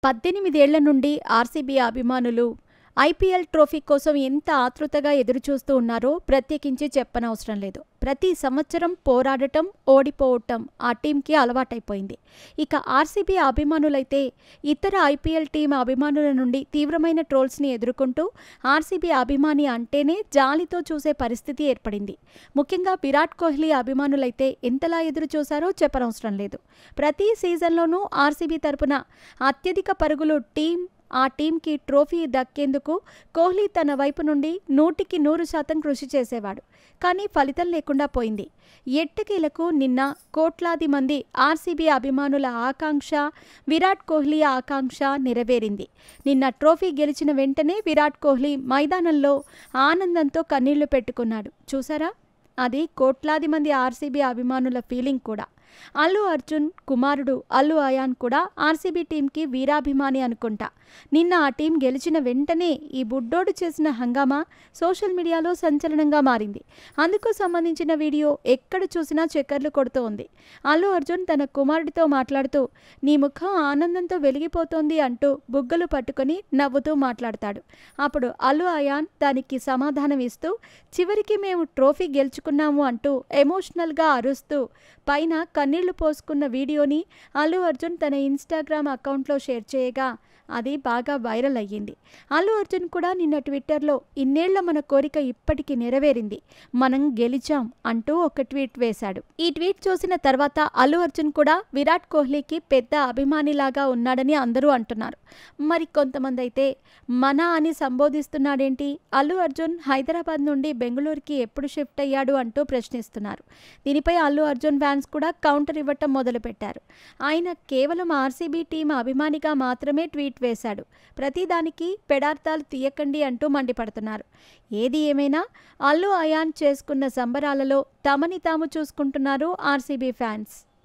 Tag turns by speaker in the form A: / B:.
A: 18 ఏళ్ల నుండి ఆర్సీబీ అభిమానులు ఐపీఎల్ ట్రోఫీ కోసం ఎంత ఆతృతగా ఎదురుచూస్తూ ఉన్నారో ప్రత్యేకించి చెప్పనవసరం లేదు. ప్రతి సంవత్సరం పోరాడటం, ఓడిపోవటం ఆ టీంకి అలవాటైపోయింది. ఇక ఆర్సీబీ అభిమానులైతే ఇతర ఐపీఎల్ టీం అభిమానుల నుండి తీవ్రమైన ట్రోల్స్ని ఎదుర్కొంటూ ఆర్సీబీ అభిమాని అంటేనే జాలితో చూసే పరిస్థితి ఏర్పడింది. ముఖ్యంగా విరాట్ కోహ్లీ అభిమానులైతే ఎంతలా ఎదురు చూశారో చెప్పనవసరం లేదు. ప్రతి సీజన్లోనూ ఆర్సీబీ తరపున అత్యధిక పరుగులు ఆ టీంకి ట్రోఫీ దక్కేందుకు కోహ్లీ తన వైపు నుండి 100% కృషి చేసేవాడు. కానీ ఫలితం లేకుండా పోయింది. ఎట్టకేలకు నిన్న కోట్లాది మంది ఆర్సీబీ అభిమానుల ఆకాంక్ష, విరాట్ కోహ్లీ ఆకాంక్ష నెరవేరింది. నిన్న ట్రోఫీ గెలిచిన వెంటనే విరాట్ కోహ్లీ మైదానంలో ఆనందంతో కన్నీళ్లు పెట్టుకున్నాడు. చూసారా? అది కోట్లాది మంది ఆర్సీబీ అభిమానుల ఫీలింగ్ కూడా. అల్లు అర్జున్ కుమారుడు అల్లు అయాన్ కూడా ఆర్సీబీ టీంకి వీరాభిమాని అనుకుంటా. నిన్న ఆ టీం గెలిచిన వెంటనే ఈ బుడ్డోడు చేసిన హంగామా సోషల్ మీడియాలో సంచలనంగా మారింది. అందుకు సంబంధించిన వీడియో ఎక్కడ చూసినా చక్కర్లు కొడుతూ ఉంది. అల్లు అర్జున్ తన కుమారుడితో మాట్లాడుతూ నీ ముఖం ఆనందంతో వెలిగిపోతోంది అంటూ బుగ్గలు పట్టుకొని నవ్వుతూ మాట్లాడతాడు. అప్పుడు అల్లు అయాన్ దానికి సమాధానం ఇస్తూ చివరికి మేము ట్రోఫీ గెలుచుకున్నాము అంటూ ఎమోషనల్గా అరుస్తూ పైన కన్నీళ్లు పోసుకున్న వీడియోని అల్లు అర్జున్ తన ఇన్స్టాగ్రామ్ అకౌంట్లో షేర్ చేయగా అది బాగా వైరల్ అయ్యింది. అల్లు అర్జున్ కూడా నిన్న ట్విట్టర్లో ఇన్నేళ్ల మన కోరిక ఇప్పటికీ నెరవేరింది, మనం గెలిచాం అంటూ ఒక ట్వీట్ వేశాడు. ఈ ట్వీట్ చూసిన తర్వాత అల్లు అర్జున్ కూడా విరాట్ కోహ్లీకి పెద్ద అభిమానిలాగా ఉన్నాడని అందరూ అంటున్నారు. మరి కొంతమంది అయితే మన అని సంబోధిస్తున్నాడేంటి, అల్లు అర్జున్ హైదరాబాద్ నుండి బెంగళూరుకి ఎప్పుడు షిఫ్ట్ అయ్యాడు అంటూ ప్రశ్నిస్తున్నారు. దీనిపై అల్లు అర్జున్ ఫ్యాన్స్ కూడా కౌంటర్ ఇవ్వటం మొదలుపెట్టారు. ఆయన కేవలం ఆర్సీబీ టీం అభిమానిగా మాత్రమే ట్వీట్ వేశాడు, ప్రతిదానికి పెడార్థాలు తీయకండి అంటూ మండిపడుతున్నారు. ఏది ఏమైనా అల్లు అయాన్ చేసుకున్న సంబరాలలో తమని తాము చూసుకుంటున్నారు ఆర్సీబీ ఫ్యాన్స్.